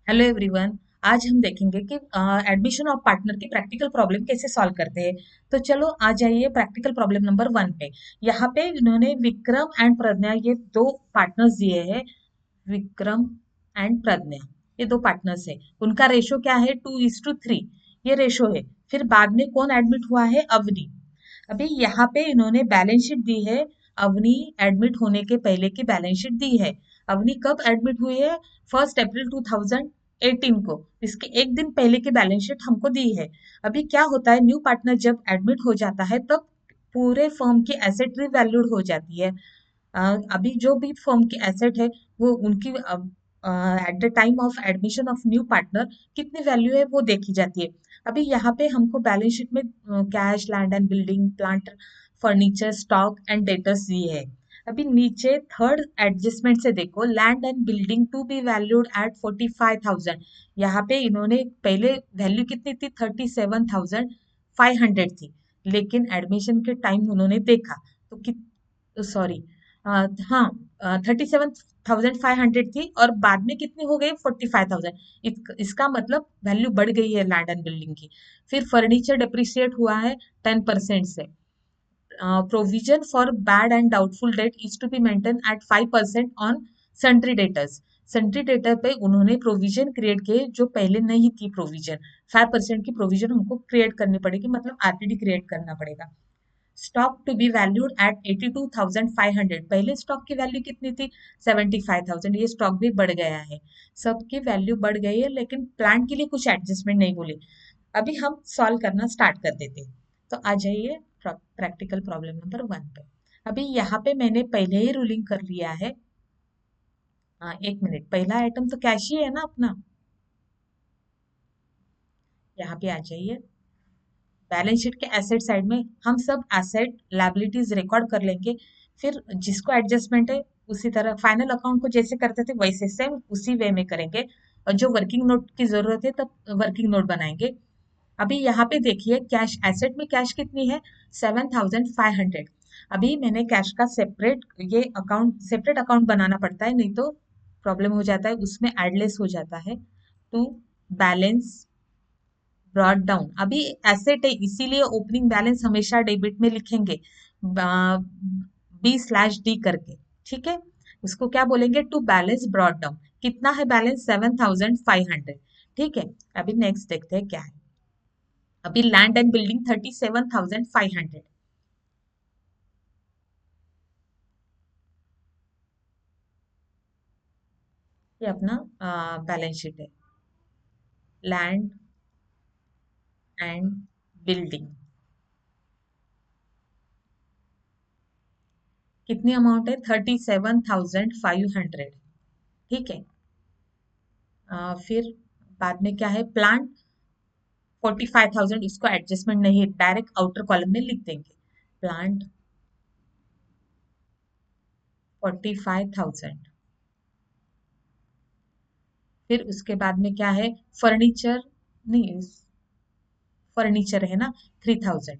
Hello everyone. आज हम देखेंगे कि एडमिशन ऑफ पार्टनर की प्रैक्टिकल प्रॉब्लम कैसे सॉल्व करते हैं। तो चलो आ जाइए प्रैक्टिकल प्रॉब्लम नंबर 1 पे। यहाँ पे इन्होंने विक्रम एंड प्रज्ञा ये दो पार्टनर्स दिए हैं। विक्रम एंड प्रज्ञा ये दो पार्टनर्स है। उनका रेशो क्या है? 2:3 ये रेशो है। फिर बाद में कौन एडमिट हुआ है? अवनी। अभी यहाँ पे इन्होंने बैलेंस शीट दी है। अवनी एडमिट होने के पहले की बैलेंस शीट दी है। अवनी कब एडमिट हुई है? 1 अप्रैल 2018 को। इसके एक दिन पहले की बैलेंस शीट हमको दी है। अभी क्या होता है, न्यू पार्टनर जब एडमिट हो जाता है तब पूरे फर्म की एसेट रिवैल्यूड हो जाती है। अभी जो भी फर्म की एसेट है वो उनकी at the time of admission of new partner कितनी वैल्यू है वो देखी जाती है। अभी यहाँ पे हमको बैलेंस शीट में cash, land and building, plant, furniture, stock and debtors दिए है। अभी नीचे थर्ड एडजस्टमेंट से देखो, land and building to be valued at 45,000। यहाँ पे इन्होंने पहले वैल्यू कितनी थी? 37,500 थी। लेकिन एडमिशन के टाइम उन्होंने देखा तो कित सॉरी, हाँ, 37,500 थी और बाद में कितनी हो गई? 45,000। इसका मतलब वैल्यू बढ़ गई है लैंड एंड बिल्डिंग की। फिर फर्नीचर डिप्रिसिएट हुआ है 10% से। Provision for bad and doubtful debt is to be maintain at 5% on sundry debtors. Sundry debtor पे उन्होंने प्रोविजन क्रिएट किए जो पहले नहीं थी प्रोविजन। 5% की प्रोविजन हमको क्रिएट करनी पड़ेगी, मतलब आरटीडी क्रिएट करना पड़ेगा। Stock to be valued at 82,500। पहले स्टॉक की वैल्यू कितनी थी? 75,000। ये स्टॉक भी बढ़ गया है। सबकी वैल्यू बढ़ गई है लेकिन प्लान के लिए कुछ एडजस्टमेंट नहीं बोले। अभी हम सॉल्व करना स्टार्ट कर देते हैं। तो आ जाइए प्रैक्टिकल प्रॉब्लम नंबर 1 पे। अभी यहाँ पे मैंने पहले ही रूलिंग कर लिया है। हाँ, एक मिनट, पहला आइटम तो कैश ही है ना अपना। यहाँ पे आ जाइए। बैलेंस शीट के एसेट साइड में हम सब एसेट लायबिलिटीज रिकॉर्ड कर लेंगे। फिर जिसको एडजस्टमेंट है उसी तरह फाइनल अकाउंट को जैसे करते थे वैसे सेम उसी वे में करेंगे। और जो वर्किंग नोट की जरूरत है तब वर्किंग नोट बनाएंगे। अभी यहाँ पे देखिए, कैश एसेट में कैश कितनी है? 7,500। अभी मैंने कैश का सेपरेट ये अकाउंट सेपरेट अकाउंट बनाना पड़ता है, नहीं तो प्रॉब्लम हो जाता है, उसमें एडलेस हो जाता है। To balance brought down. अभी एसेट है इसीलिए ओपनिंग बैलेंस हमेशा डेबिट में लिखेंगे, B/D करके। ठीक है, उसको क्या बोलेंगे? To balance brought down. कितना है बैलेंस? 7,500। ठीक है, अभी नेक्स्ट देखते हैं क्या है। अभी लैंड एंड बिल्डिंग 37,500। ये अपना बैलेंस शीट है। लैंड एंड बिल्डिंग कितनी अमाउंट है? 37,500। ठीक है। फिर बाद में क्या है? प्लांट 45,000। इसको एडजस्टमेंट नहीं है, डायरेक्ट आउटर कॉलम में लिख देंगे। प्लांट 45,000। फिर उसके बाद में क्या है? फर्नीचर, नहीं, फर्नीचर है ना, 3,000।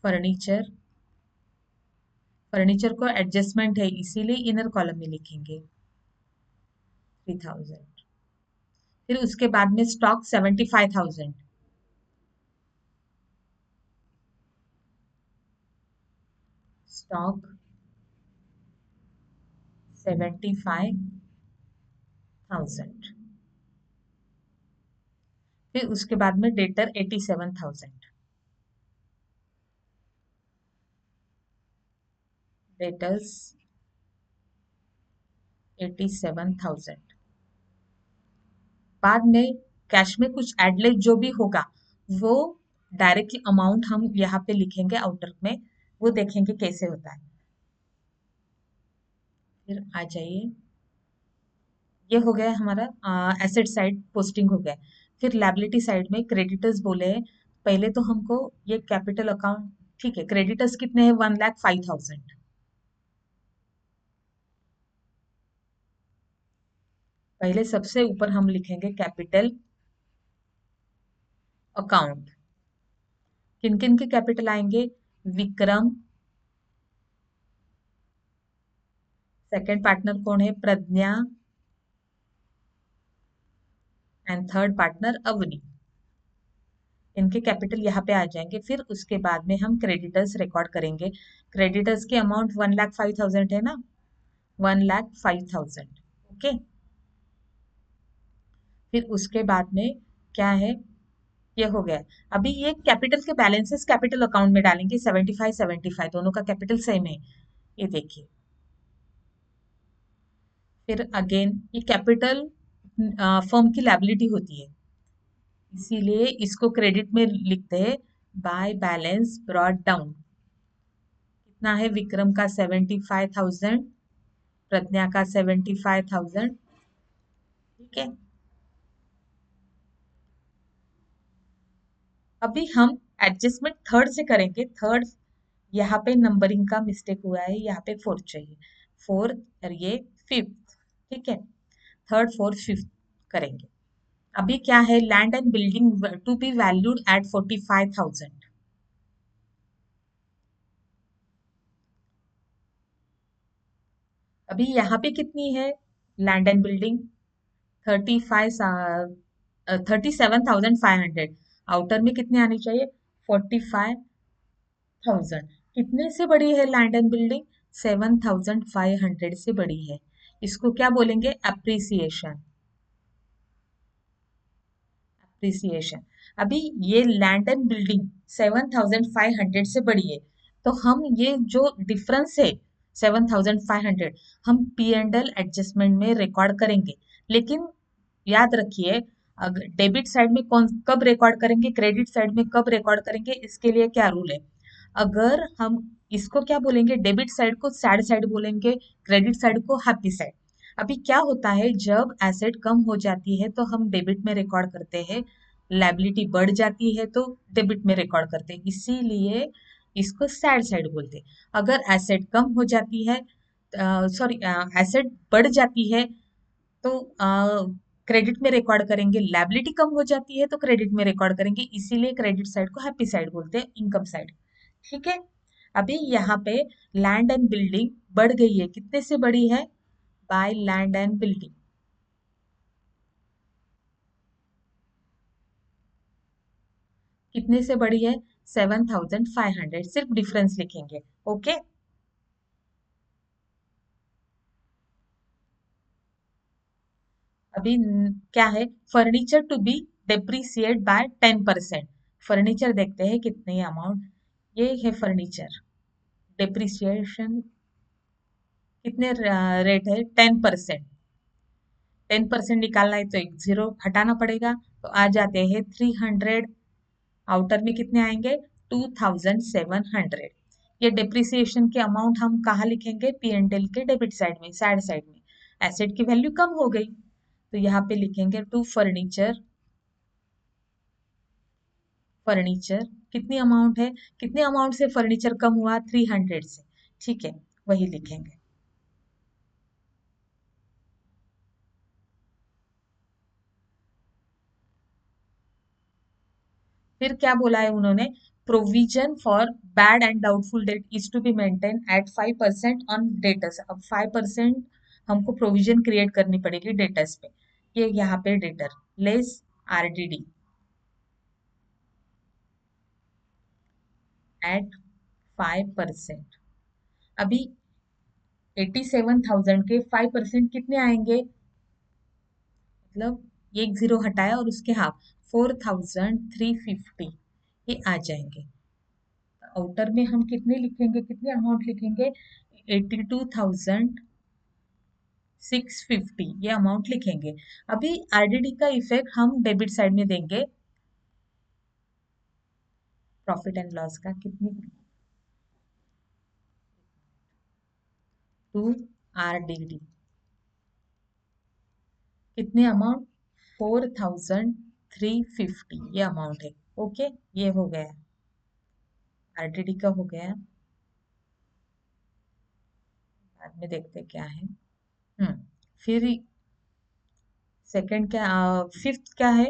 फर्नीचर फर्नीचर को एडजस्टमेंट है इसीलिए इनर कॉलम में लिखेंगे 3,000। फिर उसके बाद में स्टॉक 75,000। स्टॉक 75,000। फिर उसके बाद में डेटर 87,000। डेटर्स 87,000। बाद में कैश में कुछ एडलेस जो भी होगा वो डायरेक्टली अमाउंट हम यहाँ पे लिखेंगे आउटर में। वो देखेंगे कैसे होता है। फिर आ जाइए, ये हो गया हमारा एसेट साइड पोस्टिंग हो गया। फिर लायबिलिटी साइड में क्रेडिटर्स बोले हैं। पहले तो हमको ये कैपिटल अकाउंट, ठीक है, क्रेडिटर्स कितने हैं? 1,05,000। पहले सबसे ऊपर हम लिखेंगे कैपिटल अकाउंट। किन किन के कैपिटल आएंगे? विक्रम, सेकंड पार्टनर कौन है? प्रज्ञा एंड थर्ड पार्टनर अवनी। इनके कैपिटल यहाँ पे आ जाएंगे। फिर उसके बाद में हम क्रेडिटर्स रिकॉर्ड करेंगे। क्रेडिटर्स की अमाउंट 1,05,000 है ना, 1,05,000। ओके। फिर उसके बाद में क्या है, ये हो गया। अभी ये कैपिटल के बैलेंसेस कैपिटल अकाउंट में डालेंगे, 75-75 दोनों का कैपिटल सेम है, ये देखिए। फिर अगेन ये कैपिटल फर्म की लायबिलिटी होती है, इसीलिए इसको क्रेडिट में लिखते हैं बाय बैलेंस ब्रॉट डाउन। कितना है? विक्रम का 75,000, प्रज्ञा का 75,000। ठीक है। अभी हम एडजस्टमेंट थर्ड से करेंगे। थर्ड, यहाँ पे नंबरिंग का मिस्टेक हुआ है, यहाँ पे फोर्थ चाहिए, फोर्थ और ये फिफ्थ। ठीक है, थर्ड फोर्थ फिफ्थ करेंगे। अभी क्या है? Land and building to be valued at 45,000। अभी यहाँ पे कितनी है लैंड एंड बिल्डिंग? 37,500। आउटर में कितने आनी चाहिए? 45,000। कितने से बड़ी है लैंड एंड बिल्डिंग? 7,500 से बड़ी है। इसको क्या बोलेंगे? अप्रिसिएशन। अप्रिसिएशन। अभी ये लैंड एंड बिल्डिंग 7,500 से बड़ी है, तो हम ये जो डिफरेंस है 7,500, हम पी एंड एल एडजस्टमेंट में रिकॉर्ड करेंगे। लेकिन याद रखिए, अगर डेबिट साइड में कौन कब रिकॉर्ड करेंगे, क्रेडिट साइड में कब रिकॉर्ड करेंगे, इसके लिए क्या रूल है? अगर हम इसको क्या बोलेंगे, डेबिट साइड को सैड साइड बोलेंगे, क्रेडिट साइड को हैप्पी साइड। अभी क्या होता है, जब एसेट कम हो जाती है तो हम डेबिट में रिकॉर्ड करते हैं, लायबिलिटी बढ़ जाती है तो डेबिट में रिकॉर्ड करते हैं, इसीलिए इसको सैड साइड बोलते हैं। अगर एसेट कम हो जाती है, सॉरी, एसेट बढ़ जाती है तो क्रेडिट में रिकॉर्ड करेंगे, लायबिलिटी कम हो जाती है तो क्रेडिट में रिकॉर्ड करेंगे, इसीलिए क्रेडिट साइड को हैप्पी साइड बोलते हैं, इनकम साइड। ठीक है। अभी यहाँ पे लैंड एंड बिल्डिंग बढ़ गई है, कितने से बड़ी है? By land and building. कितने से बड़ी है? 7,500। सिर्फ डिफरेंस लिखेंगे। ओके। अभी क्या है? Furniture to be depreciate by 10%। Furniture देखते हैं कितने अमाउंट, ये है फर्नीचर। डेप्रिसिएशन कितने रेट है? 10%। 10% निकालना है तो एक जीरो हटाना पड़ेगा, तो आ जाते हैं 300। आउटर में कितने आएंगे? 2,700। ये डेप्रिसिएशन के अमाउंट हम कहाँ लिखेंगे? पी एंड एल के डेबिट साइड में, सैड साइड में। एसेट की वैल्यू कम हो गई तो यहाँ पे लिखेंगे टू फर्नीचर। फर्नीचर कितनी अमाउंट है? कितने अमाउंट से फर्नीचर कम हुआ? 300 से। ठीक है, वही लिखेंगे। फिर क्या बोला है उन्होंने? Provision for bad and doubtful debt is to be maintain at 5% on debtors. अब 5% हमको प्रोविजन क्रिएट करनी पड़ेगी डेटर्स पे। ये यहाँ पे डेटर लेस आरडीडी एट 5%। अभी 87,000 के 5% कितने आएंगे? मतलब एक जीरो हटाया और उसके हाफ, 4,350 ये आ जाएंगे। आउटर में हम कितने लिखेंगे, कितने अमाउंट लिखेंगे? 82,650 ये अमाउंट लिखेंगे। अभी आरडीडी का इफेक्ट हम डेबिट साइड में देंगे, प्रॉफिट एंड लॉस का। कितनी? टू आरडीडी कितने अमाउंट? 4,350 ये अमाउंट है। ओके, ये हो गया, आरडीडी का हो गया। बाद में देखते हैं क्या है। फिर सेकंड क्या, फिफ्थ क्या है?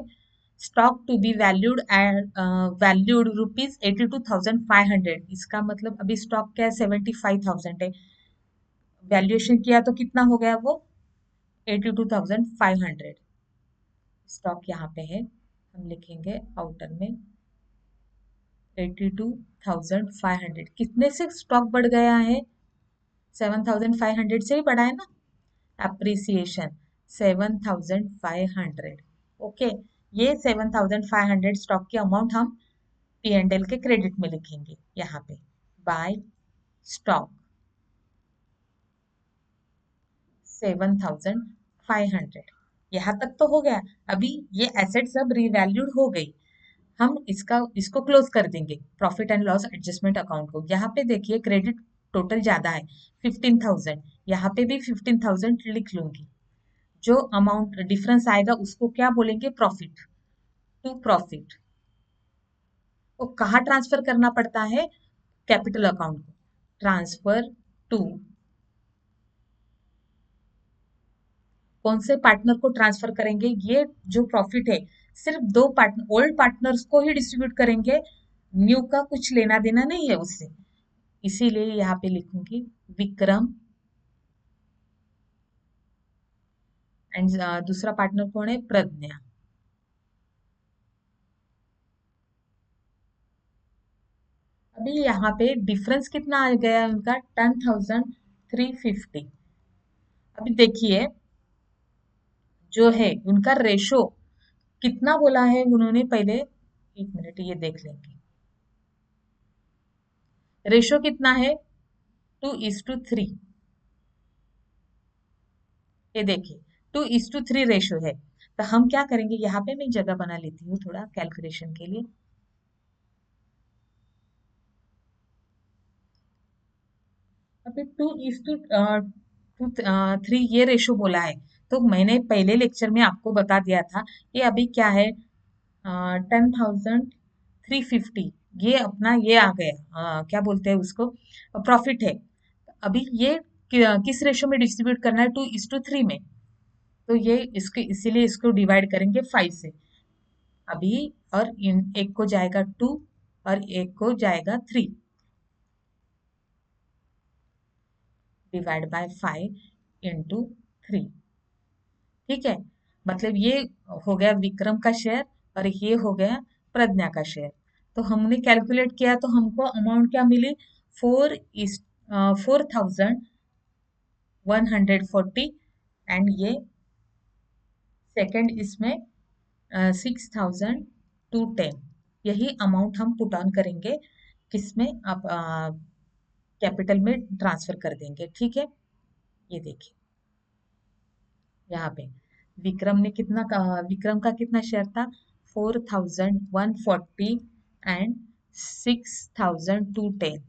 Stock to be valued at valued ₹82,500। इसका मतलब अभी स्टॉक क्या है? 75,000 है। वैल्यूएशन किया तो कितना हो गया वो 82,500। स्टॉक यहाँ पे है, हम लिखेंगे आउटर में 82,500। कितने से स्टॉक बढ़ गया है? 7,500 से ही बढ़ा है ना। अप्रिसिएशन 7,500। ओके, ये 7,500 स्टॉक की अमाउंट हम पी एंड एल के क्रेडिट में लिखेंगे यहाँ पे। By stock 7,500। यहाँ तक तो हो गया। अभी ये एसेट सब रिवैल्यूड हो गई, हम इसको क्लोज कर देंगे profit and loss adjustment account को। यहाँ पे देखिए क्रेडिट टोटल ज्यादा है 15,000, यहाँ पे भी 15,000 लिख लूंगी। जो अमाउंट डिफरेंस आएगा उसको क्या बोलेंगे? Profit to profit. वो कहाँ ट्रांसफर करना पड़ता है? कैपिटल अकाउंट को। ट्रांसफर टू कौन से पार्टनर को ट्रांसफर करेंगे? ये जो प्रॉफिट है सिर्फ दो पार्टनर, ओल्ड पार्टनर्स को ही डिस्ट्रीब्यूट करेंगे, न्यू का कुछ लेना देना नहीं है उससे। इसीलिए यहाँ पे लिखूंगी विक्रम एंड दूसरा पार्टनर कौन है? प्रज्ञा। अभी यहाँ पे डिफरेंस कितना आ गया है उनका? 10,350। अभी देखिए जो है उनका रेशो कितना बोला है उन्होंने पहले, एक मिनट ये देख लेंगे। रेशो कितना है? 2:3। ये देखिए 2:3 रेशो है। तो हम क्या करेंगे, यहाँ पे मैं जगह बना लेती हूँ थोड़ा कैलकुलेशन के लिए। अभी 2:3 ये रेशो बोला है। तो मैंने पहले लेक्चर में आपको बता दिया था ये अभी क्या है, 10,350। ये अपना ये आ गया, क्या बोलते हैं उसको, प्रॉफिट है। अभी ये किस रेशो में डिस्ट्रीब्यूट करना है? 2:3 में। तो ये इसके इसीलिए इसको डिवाइड करेंगे 5 से अभी। और इन एक को जाएगा 2 और एक को जाएगा 3, डिवाइड बाय 5 × 3। ठीक है, मतलब ये हो गया विक्रम का शेयर और ये हो गया प्रज्ञा का शेयर। तो हमने कैलकुलेट किया तो हमको अमाउंट क्या मिली? 4,140। एंड ये सेकंड इसमें 6,210। यही अमाउंट हम पुट ऑन करेंगे किसमें? आप कैपिटल में ट्रांसफर कर देंगे। ठीक है, ये देखिए यहाँ पे विक्रम का कितना शेयर था? 4,140 एंड 6,210।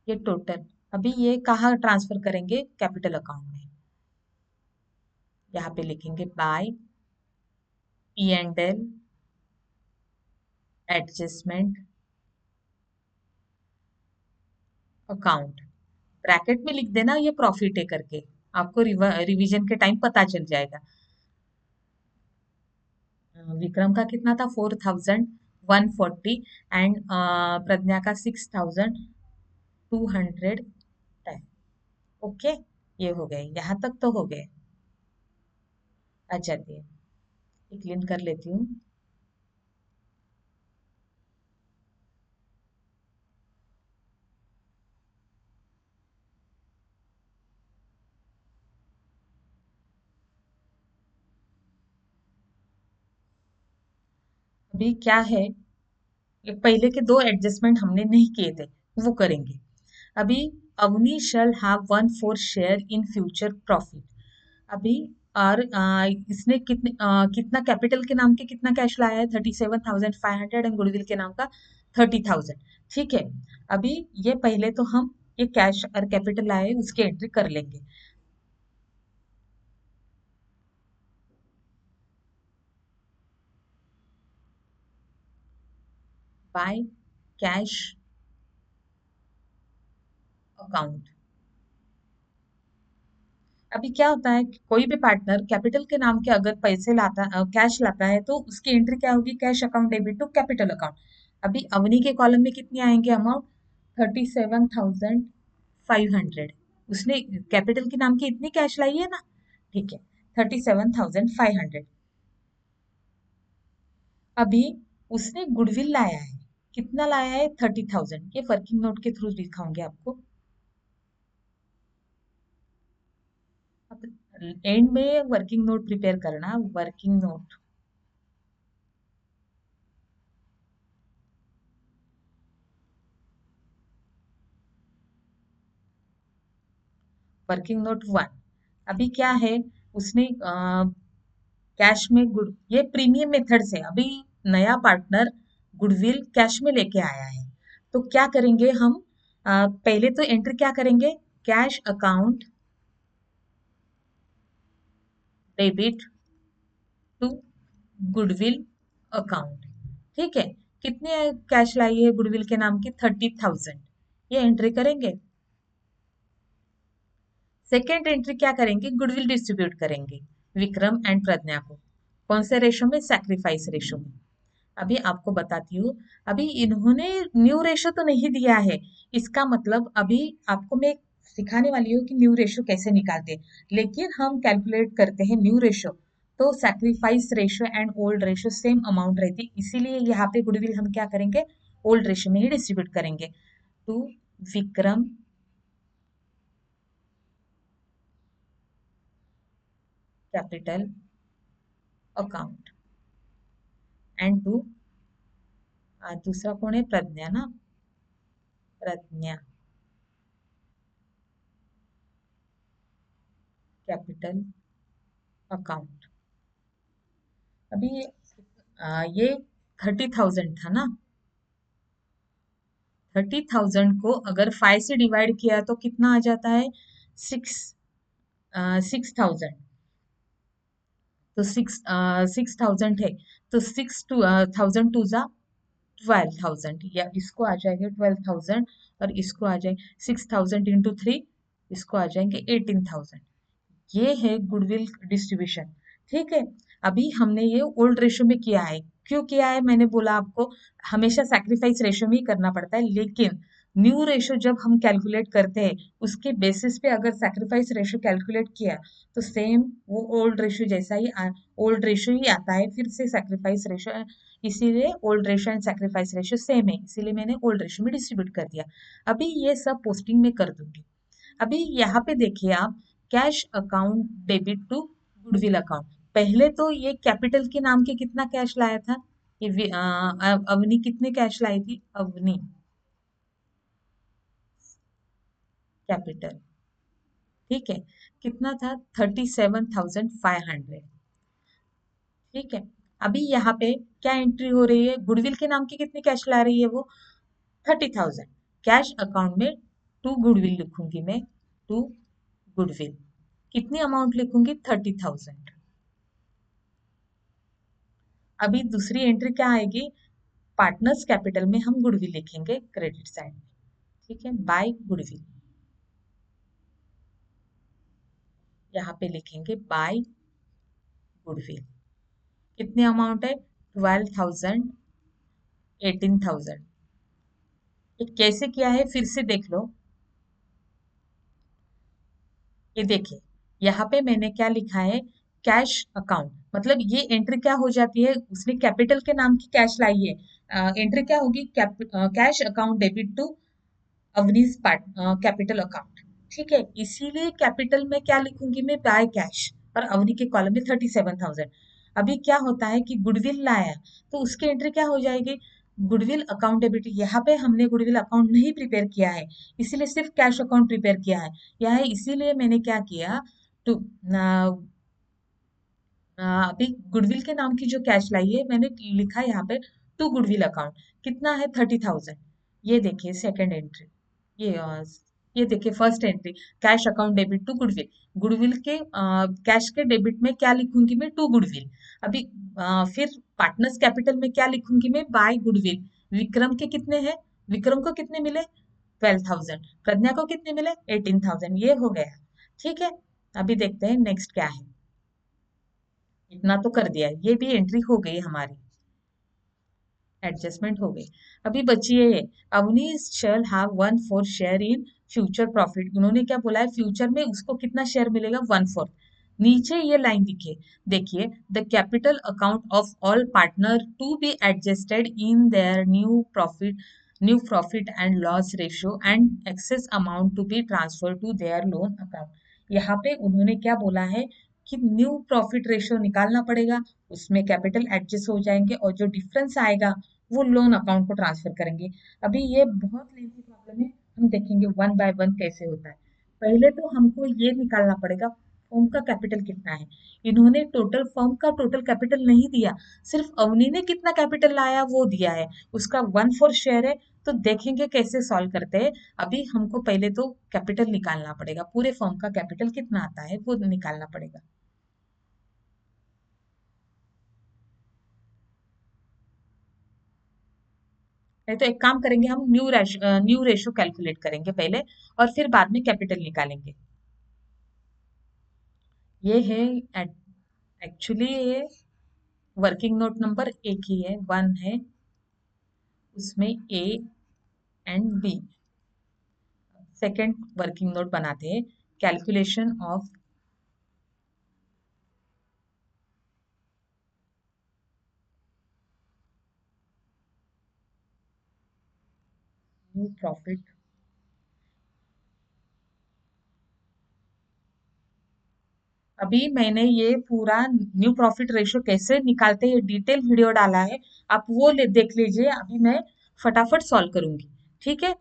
ये टोटल। अभी ये कहाँ ट्रांसफर करेंगे? कैपिटल अकाउंट में। यहाँ पे लिखेंगे by P and L adjustment account. Bracket में लिख देना ये प्रॉफिट है करके, आपको रिवीजन के टाइम पता चल जाएगा। विक्रम का कितना था? 4,140 एंड प्रज्ञा का 6,210। ओके, ये हो गए, यहाँ तक तो हो गए। अच्छा चलिए क्लीन कर लेती हूँ। अभी क्या है, ये पहले के दो एडजस्टमेंट हमने नहीं किए थे, वो करेंगे अभी। Avni shall have 1/4 share in future profit. अभी और इसने कितना कैपिटल के नाम के कितना कैश लाया है? 37,500 एंड गुडविल के नाम का 30,000। ठीक है, अभी ये पहले तो हम ये कैश और कैपिटल लाए उसकी एंट्री कर लेंगे। By cash account. अभी क्या होता है कि कोई भी पार्टनर कैपिटल के नाम के अगर पैसे लाता, कैश लाता है तो उसकी एंट्री क्या होगी? Cash account debit to capital account. अभी अवनी के कॉलम में कितनी आएंगे अमाउंट? 37,500। उसने कैपिटल के नाम की इतनी कैश लाई है ना, ठीक है, 37,500। अभी उसने गुडविल लाया है, कितना लाया है, 30,000। ये वर्किंग नोट के थ्रू दिखाऊंगे आपको। अब एंड में वर्किंग नोट प्रिपेयर करना, वर्किंग नोट, वर्किंग नोट 1। अभी क्या है, उसने कैश में गुड, ये प्रीमियम मेथड से अभी नया पार्टनर गुडविल कैश में लेके आया है। तो क्या करेंगे हम, पहले तो एंट्री क्या करेंगे, cash account debit to goodwill account. ठीक है, कितने कैश लाई है गुडविल के नाम की, 30,000। ये एंट्री करेंगे। सेकेंड एंट्री क्या करेंगे, गुडविल डिस्ट्रीब्यूट करेंगे विक्रम एंड प्रज्ञा को। कौन से रेशो में, सैक्रिफाइस रेशो में। अभी आपको बताती हूँ, अभी इन्होंने न्यू रेशो तो नहीं दिया है, इसका मतलब अभी आपको मैं सिखाने वाली हूँ कि न्यू रेशो कैसे निकालते हैं, लेकिन हम कैलकुलेट करते हैं न्यू रेशो, तो sacrifice ratio and old ratio same amount रहती है, इसीलिए यहाँ पे गुडविल हम क्या करेंगे, ओल्ड रेशो में ही डिस्ट्रीब्यूट करेंगे to Vikram capital account and to, दूसरा कौन है, प्रज्ञा ना, प्रज्ञा कैपिटल अकाउंट। अभी ये 30,000 था ना, 30,000 को अगर 5 से डिवाइड किया तो कितना आ जाता है, 6,000। तो 6,000 है, तो 12,000, या इसको आ जाएंगे 12,000, और इसको आ जाएंगे 6,000 इंटू 3, इसको आ जाएंगे 18,000। ये है गुडविल डिस्ट्रीब्यूशन। ठीक है, अभी हमने ये ओल्ड रेशो में किया है। क्यों किया है, मैंने बोला आपको, हमेशा सैक्रिफाइस रेशो में ही करना पड़ता है, लेकिन न्यू रेशो जब हम कैलकुलेट करते हैं, उसके बेसिस पे अगर सैक्रिफाइस रेशो कैलकुलेट किया, तो सेम वो ओल्ड रेशो जैसा ही ओल्ड रेशो ही आता है, फिर से सैक्रिफाइस रेशो, इसीलिए old ratio and sacrifice ratio same है, इसीलिए मैंने ओल्ड रेशो में डिस्ट्रीब्यूट कर दिया। अभी ये सब पोस्टिंग में कर दूंगी। अभी यहाँ पे देखिए आप, cash account debit to goodwill account. पहले तो ये कैपिटल के नाम के कितना कैश लाया था, ये अवनी कितने कैश लाई थी, अवनी कैपिटल, ठीक है, कितना था, 37,500। ठीक है, अभी यहाँ पे क्या एंट्री हो रही है, गुडविल के नाम की कितनी कैश ला रही है वो, 30,000। कैश अकाउंट में टू गुडविल लिखूंगी मैं, टू गुडविल कितनी अमाउंट लिखूंगी, 30,000। अभी दूसरी एंट्री क्या आएगी, पार्टनर्स कैपिटल में हम गुडविल लिखेंगे क्रेडिट साइड में। ठीक है, बाय गुडविल, यहाँ पे लिखेंगे बाय गुडविल। कितनी अमाउंट है, 12,000, 18,000। ये कैसे किया है फिर से देख लो, ये देखिए, यहाँ पे मैंने क्या लिखा है, कैश अकाउंट, मतलब ये एंट्री क्या हो जाती है, उसने कैपिटल के नाम की कैश लाई है, एंट्री क्या होगी, cash account debit to Avnish part capital account. ठीक है, इसीलिए कैपिटल में क्या लिखूंगी मैं, बाय कैश, और अवनी के कॉलम में 37,000। अभी क्या होता है कि गुडविल लाया, तो उसकी एंट्री क्या हो जाएगी, गुडविल अकाउंट डेबिट, यहाँ पे हमने गुडविल अकाउंट नहीं प्रिपेयर किया है, इसीलिए सिर्फ कैश अकाउंट प्रिपेयर किया है। यह है, इसीलिए मैंने क्या किया, टू अभी गुडविल के नाम की जो कैश लाई है, मैंने लिखा यहाँ पे टू गुडविल अकाउंट, कितना है, 30,000। ये देखिए सेकंड एंट्री, ये ये देखिए first entry, cash account debit to goodwill, goodwill के कैश के डेबिट में क्या लिखूंगी मैं, टू गुडविल। अभी फिर पार्टनर्स कैपिटल में क्या लिखूंगी मैं, बाय गुडविल। विक्रम के कितने हैं, विक्रम को कितने मिले, 12,000, प्रज्ञा को कितने मिले, 18,000। ये हो गया। ठीक है, अभी देखते हैं नेक्स्ट क्या है। इतना तो कर दिया, ये भी एंट्री हो गई हमारी। एडजस्टमेंट हो गई। अभी बची है ये, Avnish shall have 1/4 share in future profit. उन्होंने क्या बोला है, फ्यूचर में उसको कितना शेयर मिलेगा, 1/4। नीचे ये लाइन दिखे, देखिए, the capital account of all partner to be adjusted in their new profit and loss ratio and excess amount to be transfer to their loan account. यहाँ पे उन्होंने क्या बोला है कि न्यू प्रॉफिट रेशियो निकालना पड़ेगा, उसमें कैपिटल एडजस्ट हो जाएंगे और जो डिफरेंस आएगा वो लोन अकाउंट को ट्रांसफर करेंगे। अभी ये बहुत लेंथी प्रॉब्लम है, हम देखेंगे वन बाय वन कैसे होता है। पहले तो हमको ये निकालना पड़ेगा फर्म का कैपिटल कितना है। इन्होंने टोटल फर्म का टोटल कैपिटल नहीं दिया, सिर्फ अवनी ने कितना कैपिटल लाया वो दिया है, उसका 1/4 शेयर है। तो देखेंगे कैसे सॉल्व करते हैं। अभी हमको पहले तो कैपिटल निकालना पड़ेगा, पूरे फर्म का कैपिटल कितना आता है वो निकालना पड़ेगा। नहीं तो एक काम करेंगे, हम न्यू रेशो कैलकुलेट करेंगे पहले और फिर बाद में कैपिटल निकालेंगे। ये है, एक्चुअली ये वर्किंग नोट नंबर एक ही है, 1 है, उसमें A and B. Second working note बनाते हैं, कैलकुलेशन ऑफ न्यू प्रॉफिट। अभी मैंने ये पूरा न्यू प्रॉफिट रेशो कैसे निकालते हैं डिटेल वीडियो डाला है, आप वो देख लीजिए। अभी मैं फटाफट सॉल्व करूंगी, ठीक है।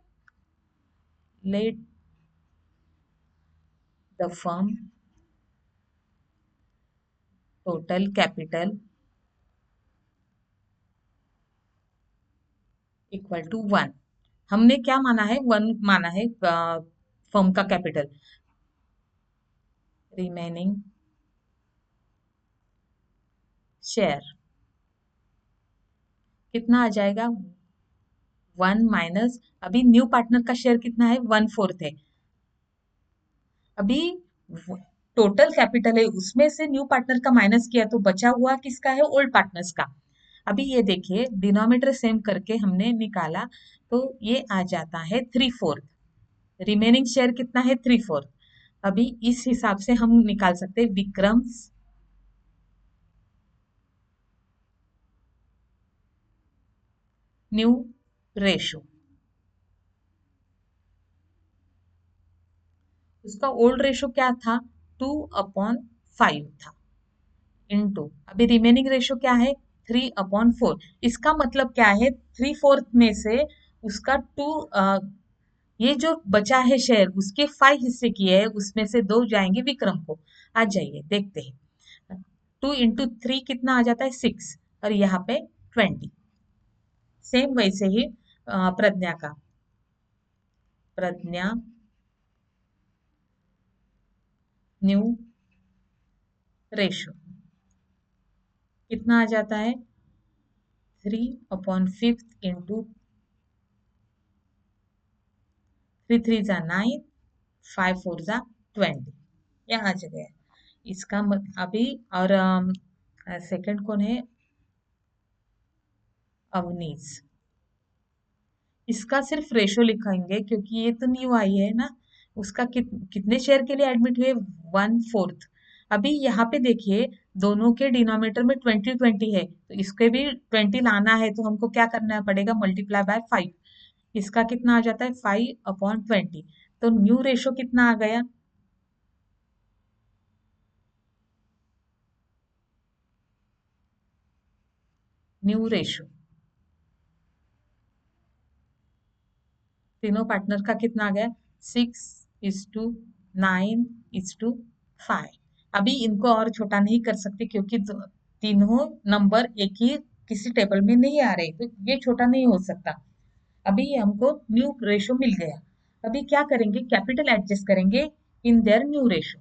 Let the firm total capital equal to 1। हमने क्या माना है, 1 माना है फर्म का कैपिटल। रिमेनिंग शेयर कितना आ जाएगा, 1 माइनस, अभी न्यू पार्टनर का शेयर कितना है, 1/4 है। अभी टोटल कैपिटल है, उसमें से न्यू पार्टनर का माइनस किया तो बचा हुआ किसका है, ओल्ड पार्टनर्स का। अभी ये देखिए डिनोमिनेटर सेम करके हमने निकाला तो ये आ जाता है 3/4। रिमेनिंग शेयर कितना है, 3/4। अभी इस हिसाब से हम निकाल सकते हैं विक्रम न्यू रेशो। उसका ओल्ड रेशो क्या था, 2/5 था, इनटू अभी रिमेनिंग रेशो क्या है, 3/4। इसका मतलब क्या है, 3/4 में से उसका ये जो बचा है शेयर उसके 5 हिस्से किए हैं, उसमें से 2 जाएंगे विक्रम को। आ जाइए देखते हैं, 2 × 3 कितना आ जाता है, 6, और यहाँ पे 20। सेम वैसे ही प्रज्ञा का, प्रज्ञा न्यू रेशो कितना आ जाता है, 3/5 इंटू 3 3 जा 9, 5 4 जा 20। यहाँ आ गया। इसका अभी और सेकंड कौन है, अवनीश। इसका सिर्फ रेशो लिखेंगे क्योंकि ये तो न्यू आई है ना। उसका कितने शेयर के लिए एडमिट हुए, 1/4। अभी यहाँ पे देखिए दोनों के डिनोमिनेटर में 20 20 है, तो इसके भी 20 लाना है तो हमको क्या करना पड़ेगा, मल्टीप्लाई बाय 5। इसका कितना आ जाता है, 5/20। तो न्यू रेशो कितना आ गया, न्यू रेशो तीनों पार्टनर का कितना आ गया, 6:9:5। अभी इनको और छोटा नहीं कर सकते क्योंकि तीनों नंबर एक ही किसी टेबल में नहीं आ रहे, तो ये छोटा नहीं हो सकता। अभी हमको न्यू रेशो मिल गया। अभी क्या करेंगे, कैपिटल एडजस्ट करेंगे इन देयर न्यू रेशो।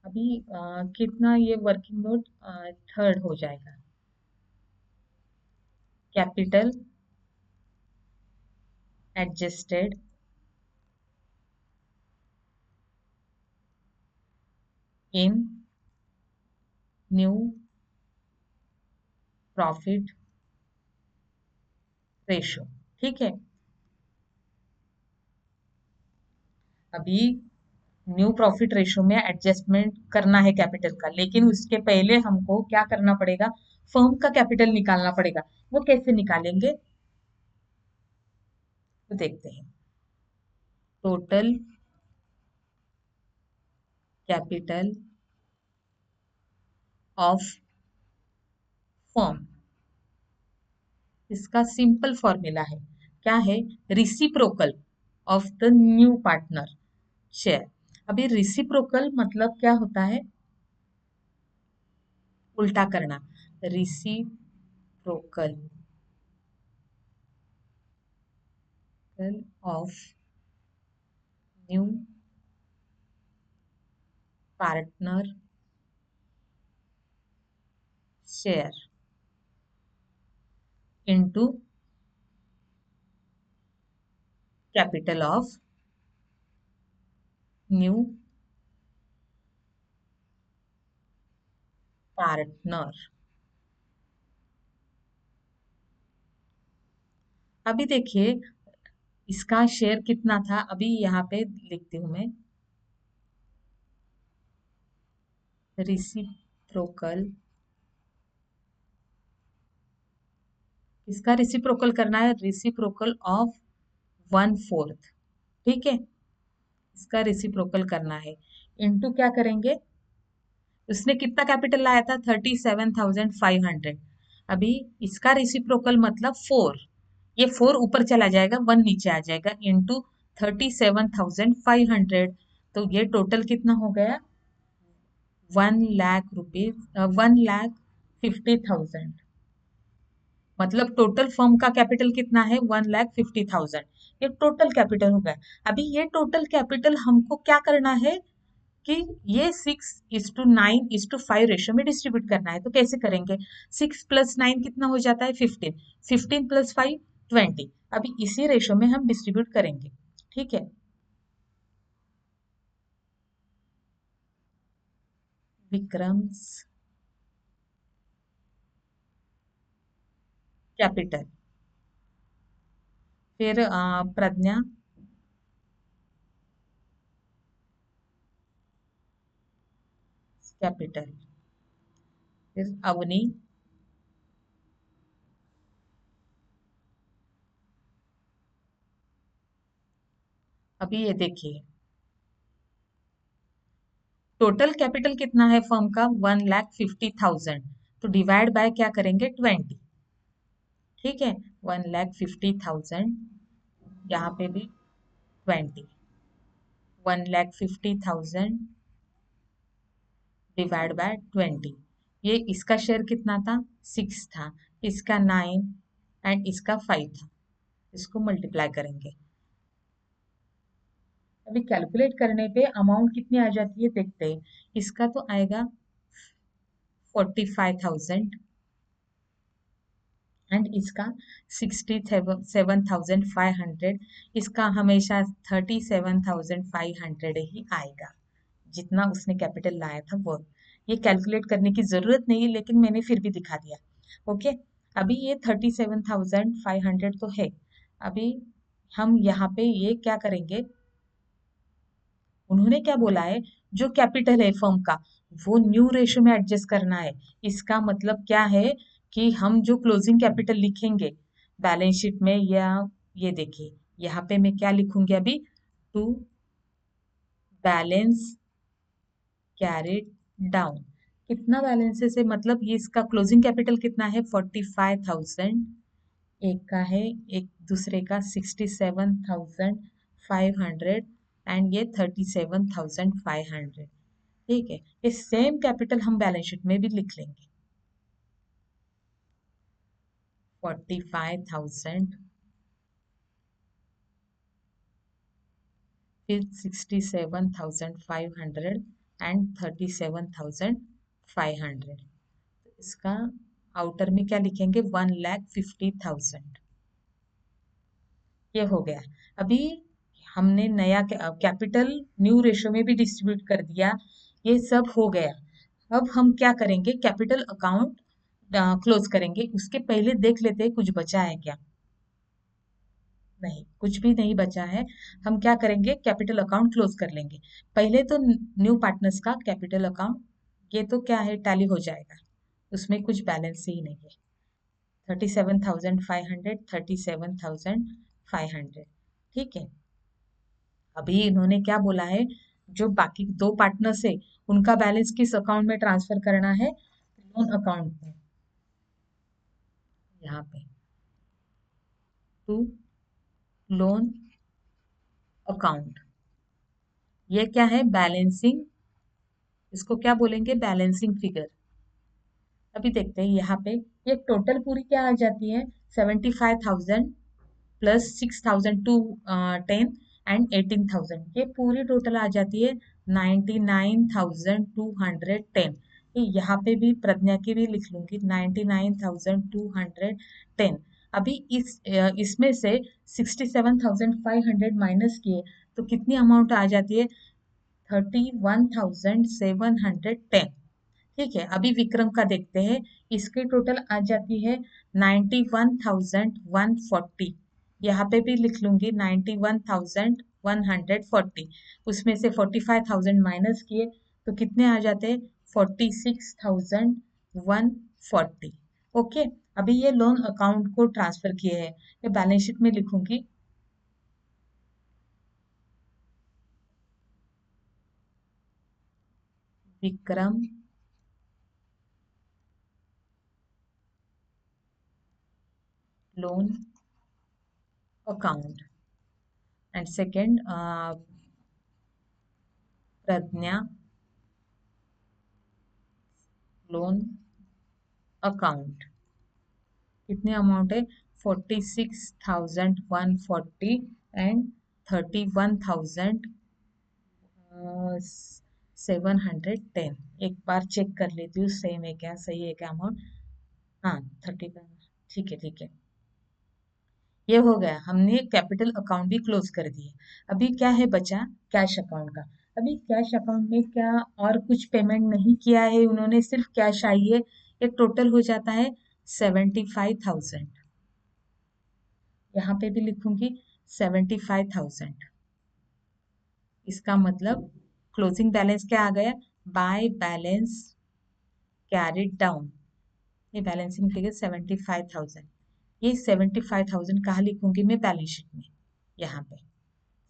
अभी कितना ये वर्किंग नोट थर्ड हो जाएगा, capital adjusted in new profit ratio. ठीक है, अभी न्यू प्रॉफिट रेशो में एडजस्टमेंट करना है कैपिटल का, लेकिन उसके पहले हमको क्या करना पड़ेगा, फर्म का कैपिटल निकालना पड़ेगा। वो कैसे निकालेंगे तो देखते हैं। टोटल कैपिटल ऑफ फर्म, इसका सिंपल फॉर्मूला है, क्या है, reciprocal of the new partner share. अभी रिसिप्रोकल मतलब क्या होता है, उल्टा करना, reciprocal of new partner share into capital of new partner. अभी देखिए इसका शेयर कितना था, अभी यहाँ पे लिखती हूं मैं, रिसिप्रोकल, इसका रिसिप्रोकल करना है, रिसिप्रोकल ऑफ 1/4। ठीक है, इसका रिसिप्रोकल करना है, इनटू क्या करेंगे, उसने कितना कैपिटल लाया था, 37,500। अभी इसका रिसिप्रोकल मतलब 4, ये 4 ऊपर चला जाएगा, 1 नीचे आ जाएगा, इनटू 37,500। तो ये टोटल कितना हो गया, 1,00,000 रुपीज, 1,50,000। मतलब टोटल फर्म का कैपिटल कितना है, 1,50,000। ये टोटल कैपिटल हो गया। अभी ये टोटल कैपिटल हमको क्या करना है कि ये 6:9:5 रेशो में डिस्ट्रीब्यूट करना है। तो कैसे करेंगे, 6 + 9 कितना हो जाता है, 15, 15 + 5 20। अभी इसी रेशो में हम डिस्ट्रीब्यूट करेंगे। ठीक है, विक्रम्स कैपिटल, फिर प्रज्ञा कैपिटल, फिर अवनी, अभी ये देखिए टोटल कैपिटल कितना है फर्म का, 1,50,000। तो डिवाइड बाय क्या करेंगे, 20। ठीक है, 1,50,000, यहाँ पे भी 20, 1,50,000 डिवाइड बाय 20। ये इसका शेयर कितना था, 6 था, इसका 9 एंड इसका 5 था। इसको मल्टीप्लाई करेंगे, अभी कैलकुलेट करने पे अमाउंट कितनी आ जाती है देखते हैं। इसका तो आएगा 45,000 एंड इसका 67,500। इसका हमेशा 37,500 ही आएगा, जितना उसने कैपिटल लाया था वो। ये कैलकुलेट करने की जरूरत नहीं है, लेकिन मैंने फिर भी दिखा दिया। ओके, अभी ये 37,500 तो है। अभी हम यहाँ पे ये क्या करेंगे, उन्होंने क्या बोला है, जो कैपिटल है फर्म का वो न्यू रेशो में एडजस्ट करना है। इसका मतलब क्या है कि हम जो क्लोजिंग कैपिटल लिखेंगे बैलेंस शीट में, या ये देखिए यहाँ पे मैं क्या लिखूंगी अभी, टू बैलेंस कैरिड डाउन। कितना बैलेंसेस है, मतलब ये इसका क्लोजिंग कैपिटल कितना है, 45,000 एक का है, एक दूसरे का 67,500 एंड ये 37,500। ठीक है, ये सेम कैपिटल हम बैलेंस शीट में भी लिख लेंगे, 45,000, फिर 67,500 एंड 37,500। इसका आउटर में क्या लिखेंगे, 1,50,000। ये हो गया। अभी हमने नया कैपिटल न्यू रेशो में भी डिस्ट्रीब्यूट कर दिया, ये सब हो गया। अब हम क्या करेंगे, कैपिटल अकाउंट क्लोज करेंगे। उसके पहले देख लेते हैं कुछ बचा है क्या। नहीं, कुछ भी नहीं बचा है। हम क्या करेंगे, कैपिटल अकाउंट क्लोज कर लेंगे। पहले तो न्यू पार्टनर्स का कैपिटल अकाउंट, ये तो क्या है, टैली हो जाएगा, उसमें कुछ बैलेंस ही नहीं है। 37,500, 37,500, ठीक है। अभी इन्होंने क्या बोला है, जो बाकी दो पार्टनर्स है उनका बैलेंस किस अकाउंट में ट्रांसफर करना है, लोन अकाउंट में। यहाँ पे टू लोन अकाउंट, ये क्या है, बैलेंसिंग, इसको क्या बोलेंगे, बैलेंसिंग फिगर। अभी देखते हैं यहाँ पे, ये टोटल पूरी क्या आ जाती है, 75,000 प्लस 6,000 टू 10 एंड 18,000, ये पूरी टोटल आ जाती है 99,210। ये यहाँ पे भी प्रज्ञा की भी लिख लूंगी 99,210। अभी इसमें से 67,500 माइनस किए तो कितनी अमाउंट आ जाती है, 31,710। ठीक है, अभी विक्रम का देखते हैं। इसकी टोटल आ जाती है 91,140। यहाँ पे भी लिख लूंगी 91,140। उसमें से 45,000 माइनस किए तो कितने आ जाते हैं, 46,140। ओके, अभी ये लोन अकाउंट को ट्रांसफर किए हैं, ये बैलेंस शीट में लिखूंगी। Vikram loan account and second Pragya loan account. कितने अमाउंट है, 46,140 एंड 31,710। एक बार चेक कर लेती हूँ सेम है क्या, सही है क्या अमाउंट। हाँ 31, ठीक है ठीक है। ये हो गया, हमने कैपिटल अकाउंट भी क्लोज कर दिए। अभी क्या है बचा, कैश अकाउंट का। अभी कैश अकाउंट में क्या और कुछ पेमेंट नहीं किया है उन्होंने, सिर्फ कैश आई है। ये टोटल हो जाता है 75,000। यहाँ पे भी लिखूंगी 75,000। इसका मतलब क्लोजिंग बैलेंस क्या आ गया, बाय बैलेंस कैरिड डाउन। ये बैलेंसिंग फिगर 75,000। ये 75,000 कहाँ लिखूंगी मैं, बैलेंस शीट में, यहाँ पे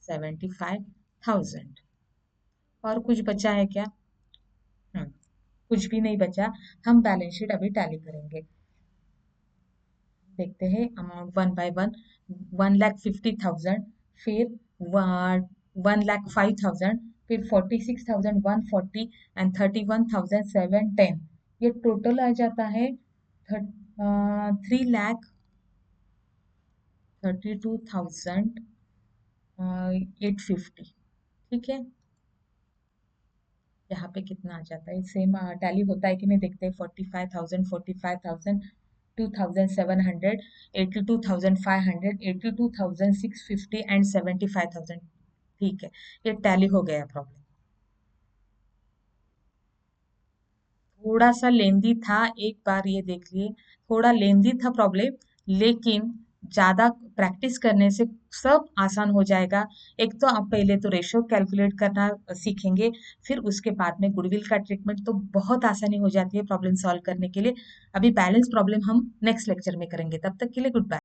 75,000। और कुछ बचा है क्या, हम्म, कुछ भी नहीं बचा। हम बैलेंस शीट अभी टैली करेंगे। देखते हैं अमाउंट वन बाय वन। 1,50,000, फिर 1,05,000, फिर 46,140 एंड 31,710। ये टोटल आ जाता है 3,32,850। ठीक है, यहाँ पे कितना आ जाता है, सेम टैली होता है कि नहीं देखते हैं। 45,000, 45,000, 2,700, 82,500, 82,650 एंड 75,000। ठीक है, ये टैली हो गया प्रॉब्लम। थोड़ा सा लेंदी था, एक बार ये देख लिए, थोड़ा लेंदी था प्रॉब्लम, लेकिन ज्यादा प्रैक्टिस करने से सब आसान हो जाएगा। एक तो आप पहले तो रेशो कैलकुलेट करना सीखेंगे, फिर उसके बाद में गुडविल का ट्रीटमेंट, तो बहुत आसानी हो जाती है प्रॉब्लम सॉल्व करने के लिए। अभी बैलेंस प्रॉब्लम हम नेक्स्ट लेक्चर में करेंगे, तब तक के लिए गुड बाय।